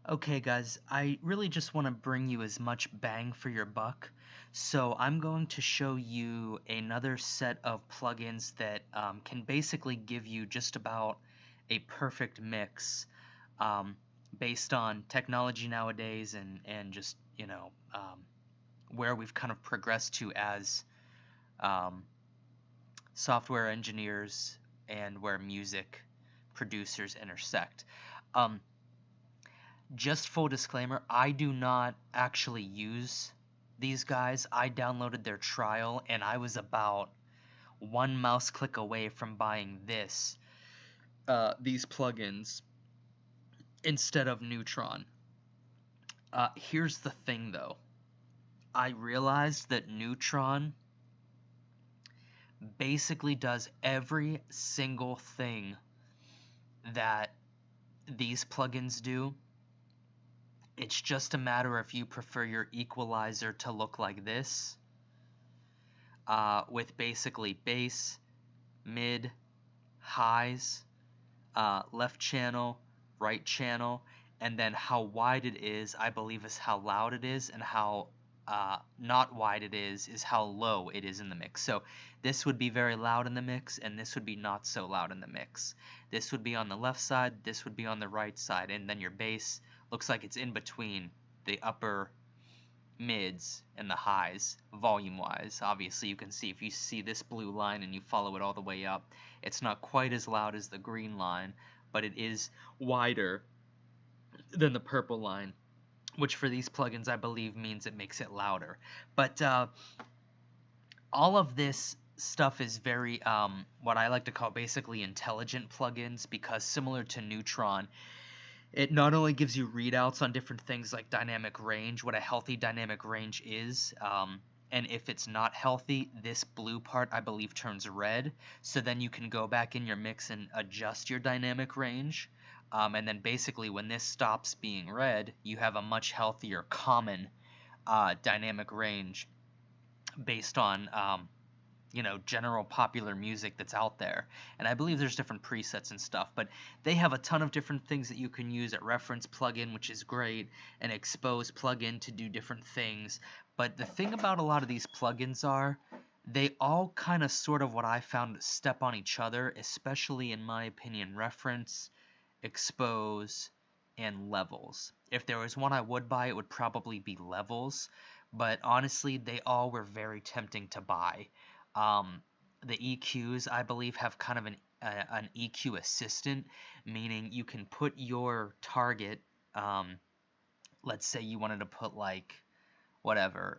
Okay, guys, I really just want to bring you as much bang for your buck. So I'm going to show you another set of plugins that can basically give you just about a perfect mix um, based on technology nowadays and just, where we've kind of progressed to as um, software engineers and where music producers intersect. Um, Just full disclaimer, I do not actually use these guys. I downloaded their trial and I was about one mouse click away from buying these plugins instead of Neutron. Here's the thing though. I realized that Neutron basically does every single thing that these plugins do. It's just a matter if you prefer your equalizer to look like this, with basically bass, mid, highs, left channel, right channel, and then how wide it is, I believe, is how loud it is, and how not wide it is how low it is in the mix. So this would be very loud in the mix, and this would be not so loud in the mix. This would be on the left side, this would be on the right side, and then your bass looks like it's in between the upper mids and the highs volume wise. Obviously you can see, if you see this blue line and you follow it all the way up, it's not quite as loud as the green line, but it is wider than the purple line, which for these plugins I believe means it makes it louder. But all of this stuff is very what I like to call basically intelligent plugins, because similar to Neutron, it not only gives you readouts on different things like dynamic range, what a healthy dynamic range is, and if it's not healthy, this blue part I believe turns red. So then you can go back in your mix and adjust your dynamic range. And then basically when this stops being red, you have a much healthier common dynamic range based on general popular music that's out there. And I believe there's different presets and stuff, but they have a ton of different things that you can use. At reference plugin, which is great, an expose plugin to do different things. But the thing about a lot of these plugins are they all kind of sort of what I found step on each other, especially in my opinion, reference, expose, and levels. If there was one I would buy, it would probably be levels, but honestly, they all were very tempting to buy. Um, the EQs, I believe, have kind of an EQ assistant, meaning you can put your target. Um, let's say you wanted to put like whatever,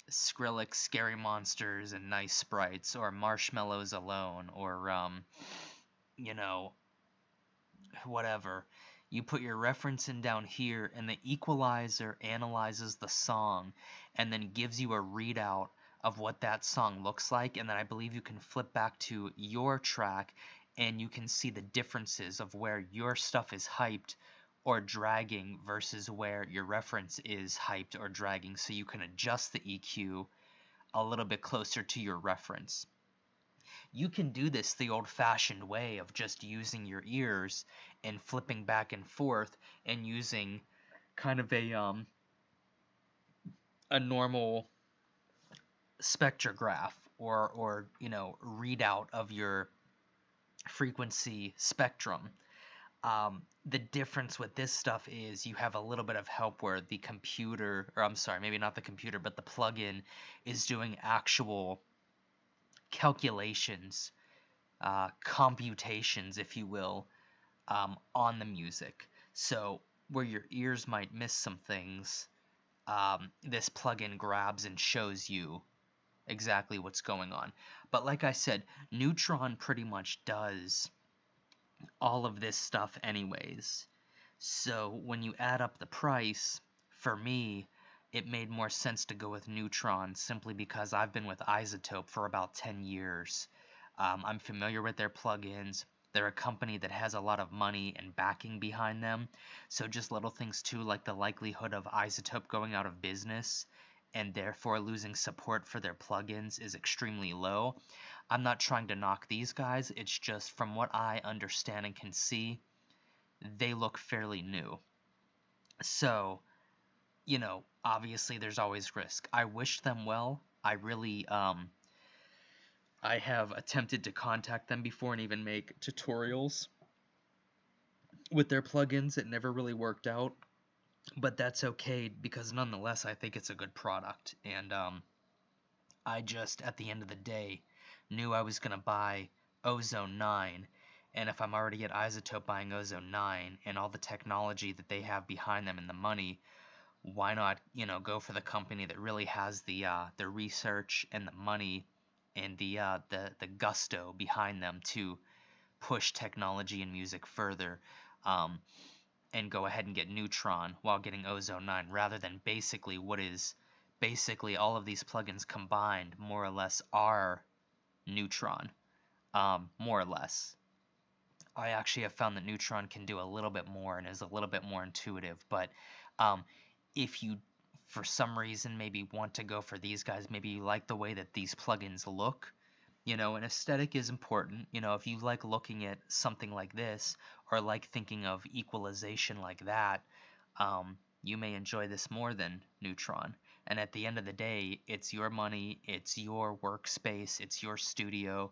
Skrillex, Scary Monsters, and Nice Sprites, or Marshmallows Alone, or you know, whatever. You put your reference in down here, and the equalizer analyzes the song and then gives you a readout of what that song looks like. And then I believe you can flip back to your track and you can see the differences of where your stuff is hyped or dragging versus where your reference is hyped or dragging, so you can adjust the EQ a little bit closer to your reference. You can do this the old-fashioned way of just using your ears and flipping back and forth and using kind of a normal spectrograph, or readout of your frequency spectrum. The difference with this stuff is you have a little bit of help where the computer, or I'm sorry, maybe not the computer, but the plugin is doing actual calculations, computations, if you will, on the music. So where your ears might miss some things, this plugin grabs and shows you exactly what's going on. But like I said, Neutron pretty much does all of this stuff anyways. So when you add up the price, for me, it made more sense to go with Neutron simply because I've been with iZotope for about 10 years. I'm familiar with their plugins. They're a company that has a lot of money and backing behind them. So just little things too, like the likelihood of iZotope going out of business and therefore losing support for their plugins is extremely low. I'm not trying to knock these guys, it's just from what I understand and can see, they look fairly new. So, obviously there's always risk. I wish them well. I really I have attempted to contact them before and even make tutorials with their plugins. It never really worked out, but that's okay because nonetheless I think it's a good product. And I just at the end of the day knew I was going to buy Ozone 9, and if I'm already at iZotope buying Ozone 9 and all the technology that they have behind them and the money, why not, go for the company that really has the research and the money and the gusto behind them to push technology and music further, um, and go ahead and get Neutron while getting Ozone 9 rather than basically what is basically all of these plugins combined more or less are Neutron, more or less. I actually have found that Neutron can do a little bit more and is a little bit more intuitive, but um, if you for some reason maybe want to go for these guys, maybe you like the way that these plugins look, and aesthetic is important. If you like looking at something like this or like thinking of equalization like that, you may enjoy this more than Neutron. And at the end of the day, it's your money, it's your workspace, it's your studio,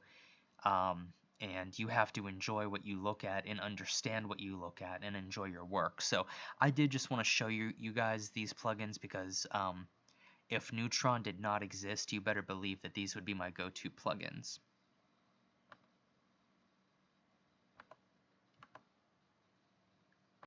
um, and you have to enjoy what you look at and understand what you look at and enjoy your work. So I did just want to show you guys these plugins because if Neutron did not exist, you better believe that these would be my go-to plugins.